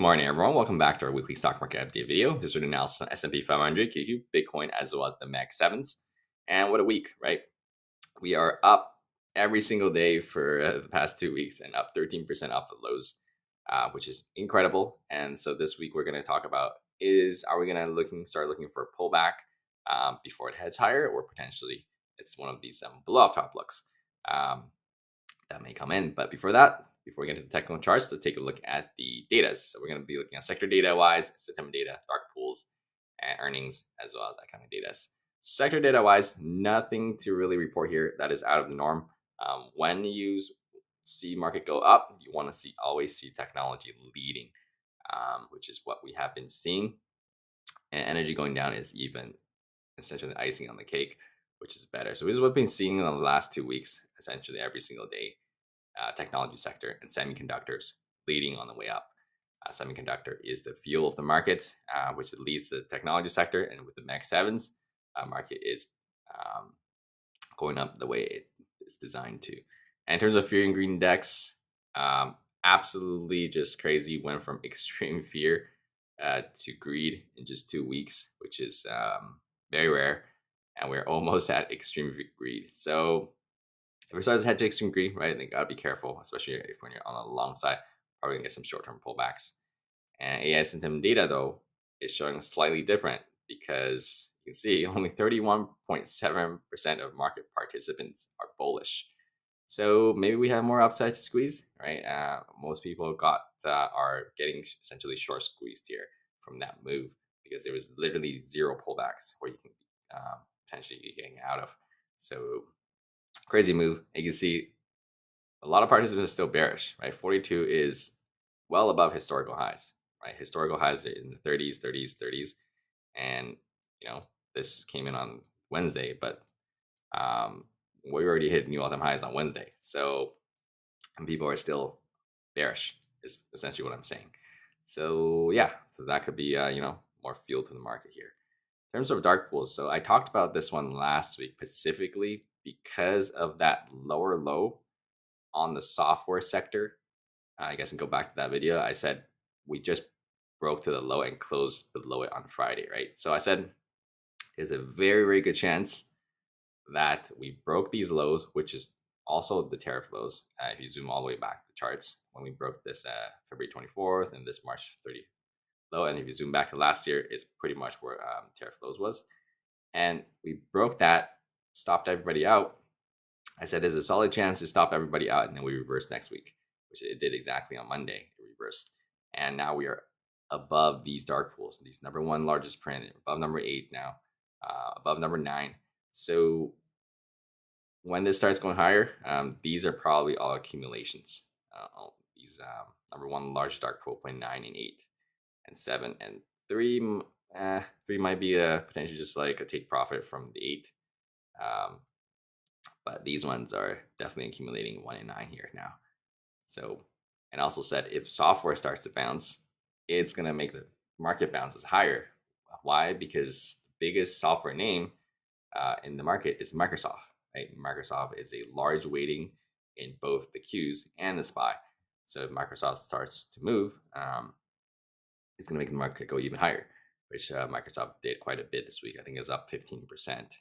Good morning, everyone. Welcome back to our weekly stock market update video. This would analysis on S&P 500, QQ, Bitcoin, as well as the Mag 7s. And what a week, right? We are up every single day for the past 2 weeks and up 13% off the lows, which is incredible. And so this week we're going to talk about are we going to start looking for a pullback before it heads higher, or potentially it's one of these blow off top looks that may come in. But before we get into the technical charts, let's take a look at the data. So we're going to be looking at sector data wise, September data, dark pools, and earnings, as well as that kind of data. Sector data wise, nothing to really report here that is out of the norm. When you see market go up, you want to always see technology leading, which is what we have been seeing. And energy going down is even essentially the icing on the cake, which is better. So this is what we've been seeing in the last 2 weeks, essentially every single day. Technology sector and semiconductors leading on the way up. Semiconductor is the fuel of the market, which leads the technology sector, and with the Mag 7s, market is going up the way it is designed to. And in terms of fear and greed index, absolutely just crazy. Went from extreme fear to greed in just 2 weeks, which is very rare, and we're almost at extreme greed. So if it starts to head to extreme greed, right, then you gotta be careful, especially when you're on the long side, probably gonna get some short-term pullbacks. And AI sentiment data, though, is showing slightly different, because you can see only 31.7% of market participants are bullish. So maybe we have more upside to squeeze, right? Most people are getting essentially short squeezed here from that move, because there was literally zero pullbacks where you can potentially be getting out of. So crazy move. You can see a lot of participants are still bearish, right? 42 is well above historical highs, right? Historical highs are in the 30s, 30s, 30s. And, this came in on Wednesday, but we already hit new all-time highs on Wednesday. So people are still bearish, is essentially what I'm saying. So yeah, so that could be, more fuel to the market here. In terms of dark pools, so I talked about this one last week specifically because of that lower low on the software sector. I guess, and go back to that video. I said we just broke to the low and closed below it on Friday, right? So I said there's a very, very good chance that we broke these lows, which is also the tariff lows. If you zoom all the way back the charts, when we broke this February 24th and this March 30th low, and if you zoom back to last year, it's pretty much where tariff lows was. And we broke that, stopped everybody out. I said there's a solid chance to stop everybody out, and then we reversed next week, which it did exactly on Monday. It reversed, and now we are above these dark pools, these number one largest print, above number 8 now, above number 9. So when this starts going higher, these are probably all accumulations. These number one large dark pool, 0.9 and 8 and 7 and 3. 3 might be potentially just like a take profit from the 8. But these ones are definitely accumulating 1 and 9 here now. So, and also said if software starts to bounce, it's going to make the market bounces higher. Why? Because the biggest software name in the market is Microsoft, right? Microsoft is a large weighting in both the Qs and the SPY. So if Microsoft starts to move, it's going to make the market go even higher, which Microsoft did quite a bit this week. I think it was up 15%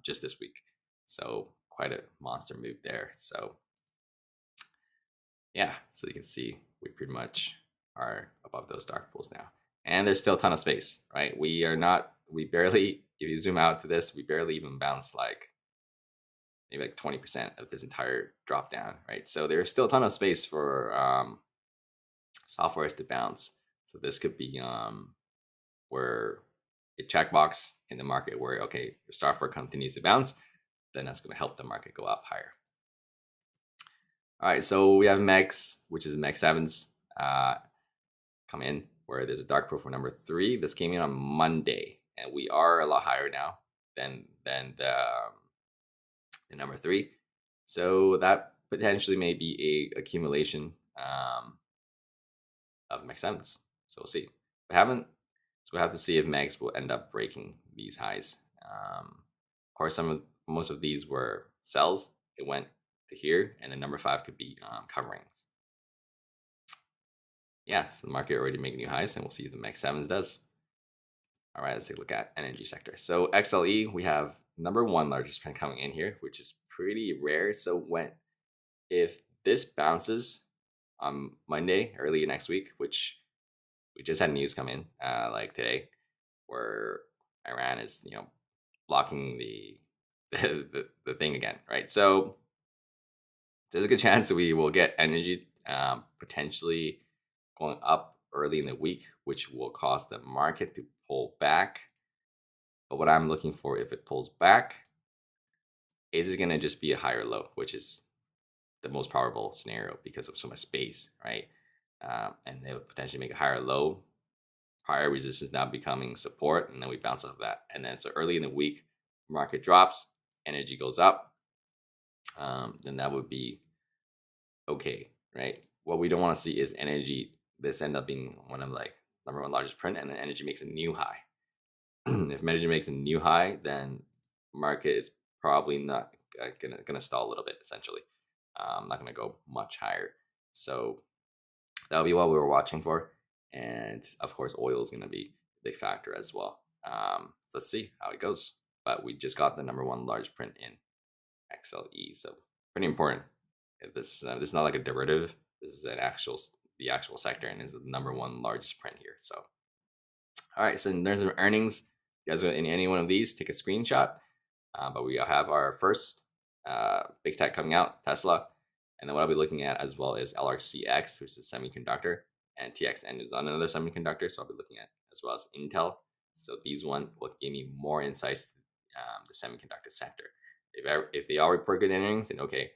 just this week. So quite a monster move there. So yeah, so you can see we pretty much are above those dark pools now, and there's still a ton of space, right? We barely, if you zoom out to this, we barely even bounce like maybe like 20% of this entire drop down, right? So there's still a ton of space for softwares to bounce. So this could be where a checkbox in the market where, okay, your software continues to bounce, then that's going to help the market go up higher. All right, so we have MEGs, which is MEG 7s, come in where there's a dark pool for number 3. This came in on Monday, and we are a lot higher now than the number 3. So that potentially may be a accumulation of MEG 7s. So we'll see. We haven't, so we'll have to see if MEGs will end up breaking these highs. Of course, most of these were sells. It went to here, and then number 5 could be coverings. yeah, so the market already making new highs, and we'll see if the MAX7s does. All right, let's take a look at energy sector. So XLE, we have number one largest print coming in here, which is pretty rare. So if this bounces on Monday, early next week, which we just had news come in like today, where Iran is blocking the thing again, right? So there's a good chance that we will get energy potentially going up early in the week, which will cause the market to pull back. But what I'm looking for, if it pulls back, is it going to just be a higher low, which is the most probable scenario because of so much space, right? And they would potentially make a higher low, prior resistance now becoming support, and then we bounce off of that. And then so early in the week, market drops, energy goes up, then that would be okay, right? What we don't want to see is energy, this end up being one of like number one largest print, and then energy makes a new high. If energy makes a new high, then market is probably not gonna stall a little bit, essentially. Not gonna go much higher. So that'll be what we were watching for. And of course, oil is gonna be a big factor as well. So let's see how it goes. But we just got the number one large print in XLE, so pretty important. This is not like a derivative. This is the actual sector, and is the number one largest print here. So all right, so in terms of earnings, you guys go in any one of these, take a screenshot. But we have our first big tech coming out, Tesla. And then what I'll be looking at as well is LRCX, which is semiconductor, and TXN is another semiconductor. So I'll be looking at as well as Intel. So these one will give me more insights to the semiconductor sector. If they all report good earnings, then okay,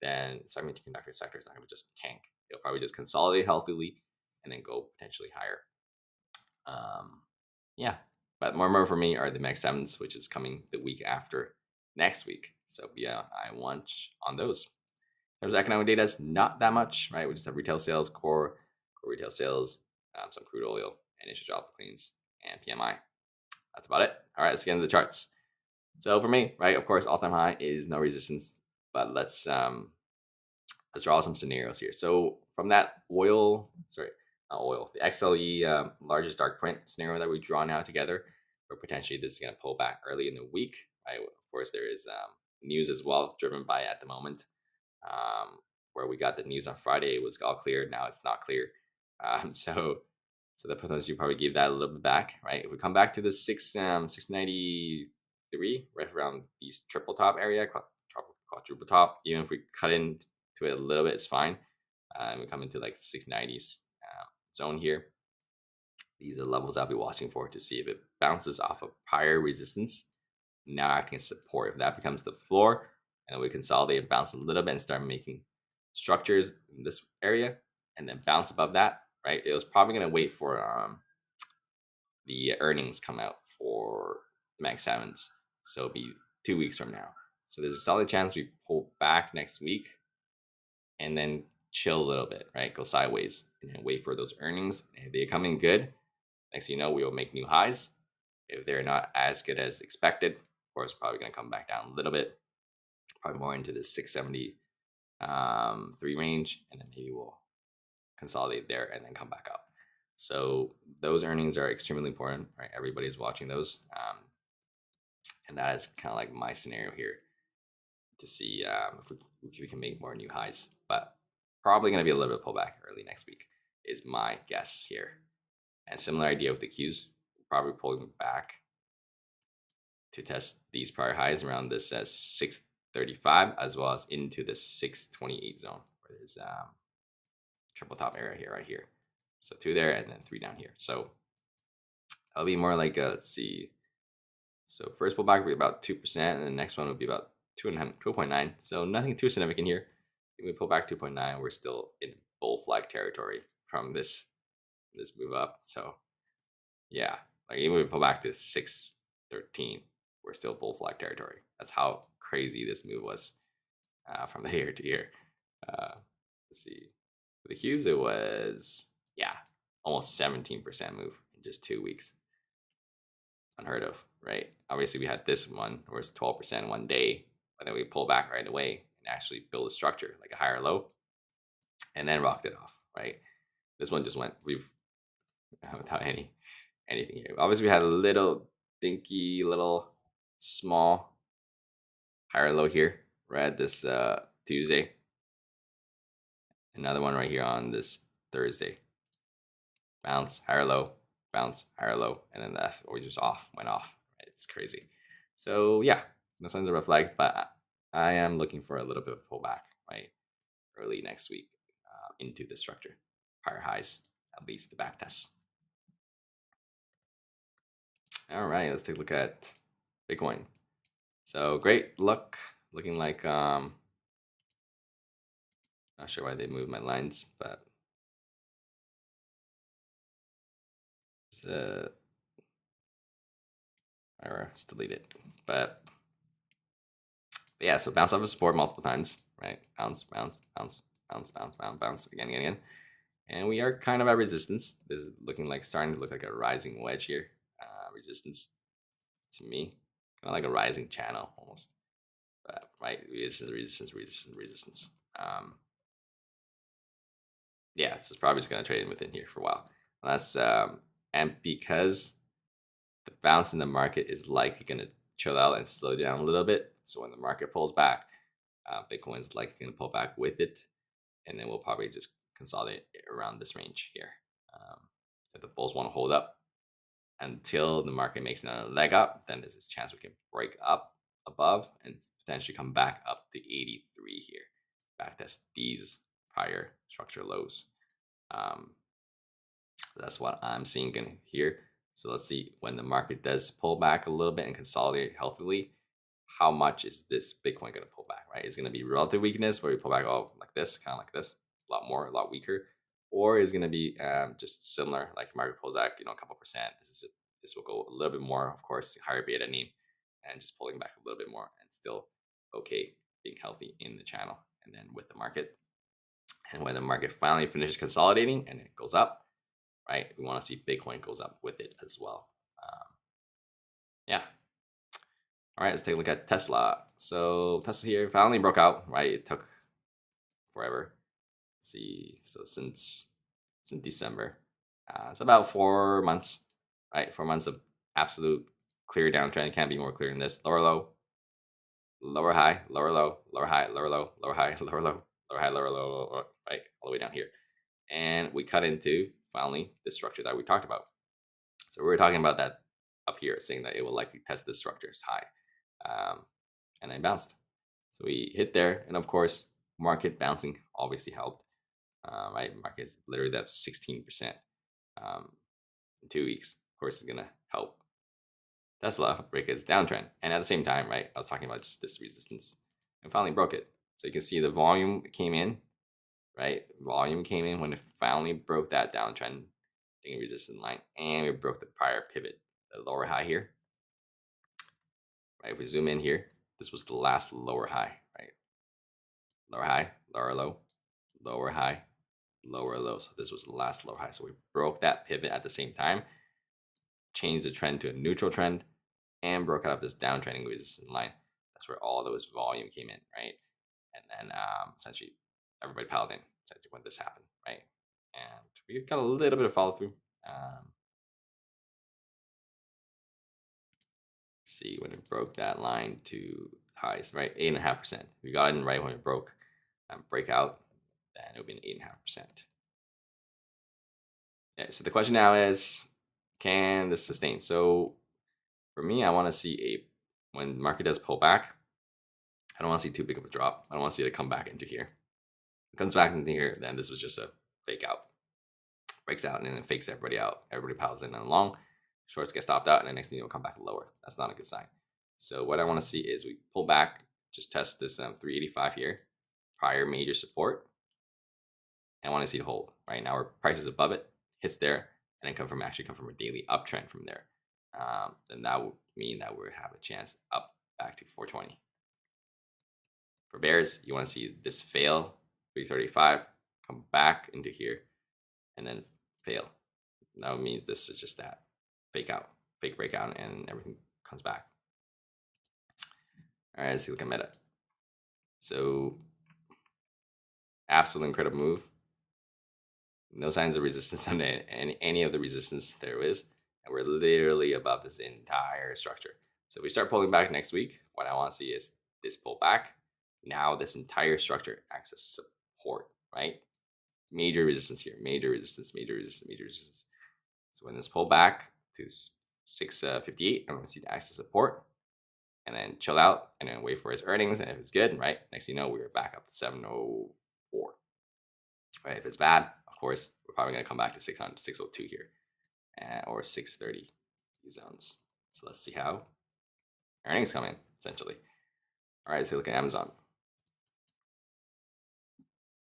then semiconductor sector is not going to just tank. It'll probably just consolidate healthily and then go potentially higher. Yeah, but more for me are the MAX7s, which is coming the week after next week. So yeah, I watch on those. There's economic data is not that much, right? We just have retail sales, core retail sales, some crude oil, initial job claims, and PMI. That's about it. All right, let's get into the charts. So for me, right, of course, all-time high is no resistance, but let's draw some scenarios here. So from that the XLE largest dark print scenario that we draw now together, or potentially this is going to pull back early in the week. Right? Of course, there is news as well driven by at the moment, where we got the news on Friday. It was all clear. Now it's not clear. So the potential you probably give that a little bit back, right? If we come back to the 693, right around these triple top area, quadruple top, even if we cut into it a little bit, it's fine. We come into like 690s zone here. These are levels I'll be watching for to see if it bounces off of prior resistance, now acting as support. If that becomes the floor, and then we consolidate and bounce a little bit and start making structures in this area, and then bounce above that, right? It was probably going to wait for the earnings come out for MAX7s. So it'll be 2 weeks from now. So there's a solid chance we pull back next week and then chill a little bit, right? Go sideways and then wait for those earnings. If they come in good, next thing you know, we will make new highs. If they're not as good as expected, of course, probably going to come back down a little bit, probably more into the 673 range, and then maybe we'll consolidate there and then come back up. So those earnings are extremely important, right? Everybody's watching those, and that is kind of like my scenario here to see if we can make more new highs. But probably going to be a little bit pullback early next week is my guess here. And similar idea with the Qs, probably pulling back to test these prior highs around this 635 as well as into the 628 zone where there's triple top area here, right here. So 2 there and then 3 down here. So I'll be more like let's see. So first pullback will be about 2%, and the next one will be about 2.9. So nothing too significant here. If we pull back 2.9, we're still in bull flag territory from this move up. So yeah, like even if we pull back to 613, we're still bull flag territory. That's how crazy this move was from here to here. Let's see. For the Qs, it was almost 17% move in just 2 weeks. Unheard of, right? Obviously, we had this one where it's 12% one day, but then we pull back right away and actually build a structure like a higher low, and then rocked it off, right? This one just went without anything here. Obviously, we had a little dinky, little small higher low here, right? This Tuesday. Another one right here on this Thursday. Bounce, higher low, bounce, higher low, and then that we just went off. Right? It's crazy. So yeah, no signs of red flags, but I am looking for a little bit of pullback, right? Early next week into the structure. Higher highs, at least the back test. All right, let's take a look at Bitcoin. So great luck. Looking like not sure why they moved my lines, but just delete it. But yeah, so bounce off of support multiple times, right? Bounce, bounce, bounce, bounce, bounce, bounce, bounce again, again, again. And we are kind of at resistance. This is looking like starting to look like a rising wedge here. Resistance to me, kind of like a rising channel almost. But right, resistance, resistance, resistance, resistance. Yeah, so it's probably just gonna trade in within here for a while. That's and because the bounce in the market is likely gonna chill out and slow down a little bit. So when the market pulls back, Bitcoin's likely gonna pull back with it, and then we'll probably just consolidate around this range here. If the bulls want to hold up until the market makes another leg up, then there's a chance we can break up above and potentially come back up to 83 here. Back test these prior structure lows. That's what I'm seeing here. So let's see when the market does pull back a little bit and consolidate healthily. How much is this Bitcoin going to pull back? Right? Is it going to be relative weakness where we pull back all like this, kind of like this, a lot more, a lot weaker, or is it going to be just similar, like market pulls back, a couple percent. This will go a little bit more, of course, higher beta name, and just pulling back a little bit more, and still okay, being healthy in the channel, and then with the market. And when the market finally finishes consolidating and it goes up, right? We want to see Bitcoin goes up with it as well. Yeah. All right, let's take a look at Tesla. So Tesla here finally broke out, right? It took forever. Let's see, so since December, it's about 4 months, right? 4 months of absolute clear downtrend. It can't be more clear than this. Lower low, lower high, lower low, lower high, lower low, lower high, lower low, lower high, lower low, right? All the way down here. And we cut into finally the structure that we talked about. So we were talking about that up here, saying that it will likely test this structure's high, and then bounced. So we hit there, and of course, market bouncing obviously helped. Right, market's literally up 16% in 2 weeks. Of course, it's gonna help Tesla break its downtrend. And at the same time, right, I was talking about just this resistance, and finally broke it. So you can see the volume came in, right? Volume came in when it finally broke that downtrend resistance line, and we broke the prior pivot, the lower high here. Right, if we zoom in here, this was the last lower high, right? Lower high, lower low, lower high, lower low. So this was the last lower high. So we broke that pivot at the same time, changed the trend to a neutral trend, and broke out of this downtrending resistance line. That's where all those volume came in, right? And then essentially everybody piled in essentially when this happened, right? And we got a little bit of follow through. See when it broke that line to highs, right? 8.5%. We got in right when it broke breakout, then it would be an 8.5%. Yeah, so the question now is, can this sustain? So for me, I want to see when the market does pull back, I don't want to see too big of a drop. I don't want to see it come back into here. If it comes back into here, then this was just a fake out. Breaks out and then it fakes everybody out. Everybody piles in and long. Shorts get stopped out, and the next thing it'll come back lower. That's not a good sign. So what I want to see is we pull back, just test this 385 here, prior major support. And I want to see it hold. Right now, our price is above it, hits there, and then come from a daily uptrend from there. Then that would mean that we have a chance up back to 420. For bears, you want to see this fail, 335, come back into here, and then fail. That would mean this is just that fake breakout, and everything comes back. All right, let's look at Meta. So, absolute incredible move. No signs of resistance on any of the resistance there is. And we're literally above this entire structure. So if we start pulling back next week, what I want to see is this pullback. Now this entire structure acts as support, right? Major resistance here, major resistance, major resistance, major resistance. So when this pull back to 658, I'm going to see the act as support, and then chill out and then wait for his earnings. And if it's good, right, next you know, we're back up to 704. Right, if it's bad, of course, we're probably going to come back to 600, 602 here, or 630 these zones. So let's see how earnings come in, essentially. All right, so look at Amazon.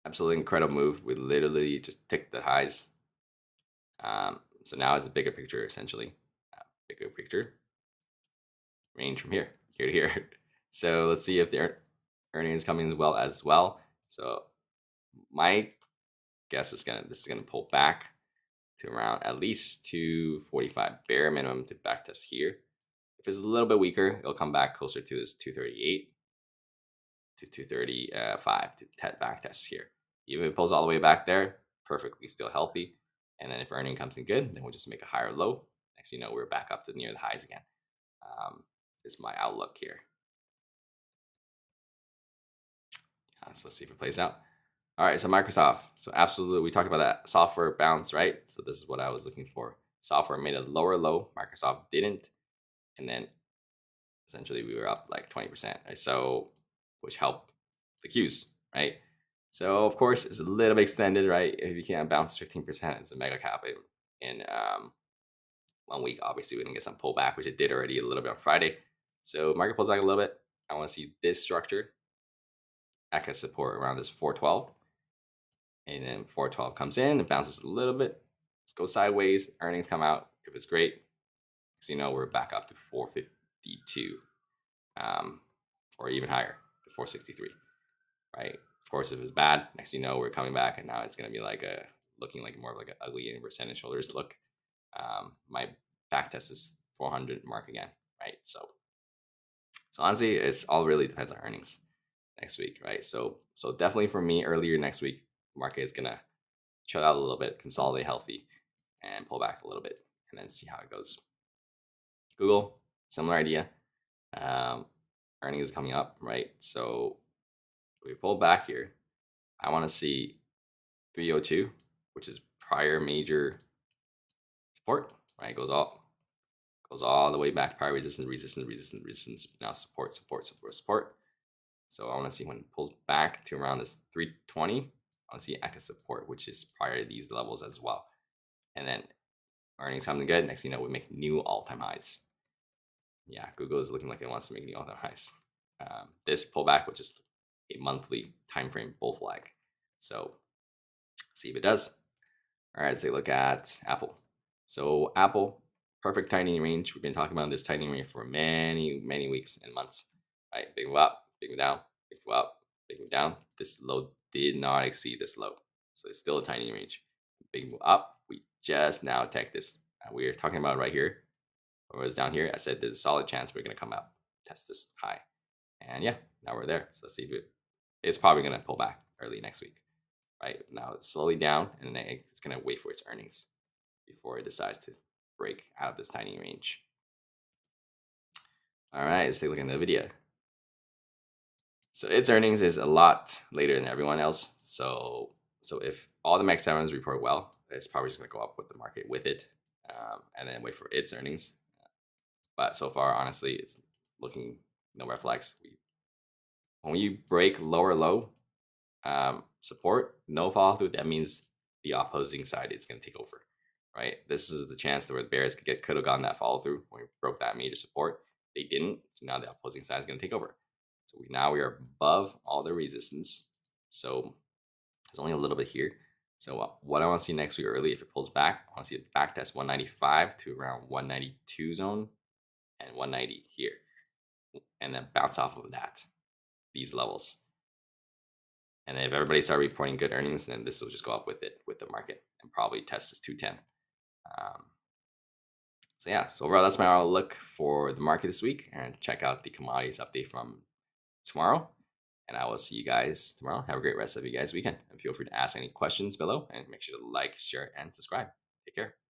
Absolutely incredible move. We literally just ticked the highs. So now it's a bigger picture, essentially. Bigger picture. Range from here to here. So let's see if the earnings coming as well. So my guess is this is gonna pull back to around at least 245, bare minimum to back test here. If it's a little bit weaker, it'll come back closer to this 238 to 235 to back test here. Even if it pulls all the way back there, perfectly still healthy. And then if earning comes in good, then we'll just make a higher low. Next, you know, we're back up to near the highs again. Is my outlook here. So let's see if it plays out. All right, so Microsoft. So absolutely, we talked about that software bounce, right? So this is what I was looking for. Software made a lower low, Microsoft didn't, and then essentially we were up like 20%, right? So which helped the Qs, right? So of course it's a little bit extended, right? If you can't bounce 15%, it's a mega cap in 1 week. Obviously, we didn't get some pullback, which it did already a little bit on Friday. So market pulls back a little bit. I want to see this structure act as support around this 412. And then 412 comes in and bounces a little bit. Let's go sideways. Earnings come out. If it's great, so you know we're back up to 452, or even higher to 463, right? Of course, if it's bad, next you know we're coming back, and now it's going to be like looking like more of like an ugly inverse head and shoulders look. My back test is 400 mark again, right? So honestly, it's all really depends on earnings next week, right? So definitely for me, earlier next week, market is gonna chill out a little bit, consolidate healthy, and pull back a little bit, and then see how it goes. Google, similar idea. Earnings is coming up, right? So we pull back here. I want to see 302, which is prior major support, right? Goes all the way back. Prior resistance, resistance, resistance, resistance. Now support, support, support, support. So I want to see when it pulls back to around this 320. I want to see active support, which is prior to these levels as well. And then earnings coming good. Next thing you know, we make new all-time highs. Yeah, Google is looking like it wants to make new all-time highs. This pullback, which is a monthly time frame bull flag. So see if it does. All right, let's take a look at Apple. So Apple, perfect tightening range. We've been talking about this tightening range for many, many weeks and months. Right, big move up, big move down, big move up, big move down. This low did not exceed this low, so it's still a tightening range. Big move up. We just now tech this. We are talking about right here. When it was down here, I said there's a solid chance we're going to come up, test this high, and yeah, now we're there. So let's see if it's probably going to pull back early next week. Right now, it's slowly down, and then it's going to wait for its earnings before it decides to break out of this tiny range. All right, let's take a look at Nvidia. So its earnings is a lot later than everyone else. So if all the Max 7s report well, it's probably just going to go up with the market with it, and then wait for its earnings. But so far, honestly, it's looking no red flags. When you break lower low support, no follow through, that means the opposing side is going to take over, right? This is the chance where the bears could have gotten that follow through when we broke that major support. They didn't, so now the opposing side is going to take over. So now we are above all the resistance. So there's only a little bit here. So what I want to see next week early, if it pulls back, I want to see it back test 195 to around 192 zone and 190 here, and then bounce off of that, these levels. And then if everybody start reporting good earnings, then this will just go up with it, with the market, and probably test this 210. So yeah, so overall, that's my outlook for the market this week. And check out the commodities update from tomorrow. And I will see you guys tomorrow. Have a great rest of you guys' weekend. And feel free to ask any questions below. And make sure to like, share, and subscribe. Take care.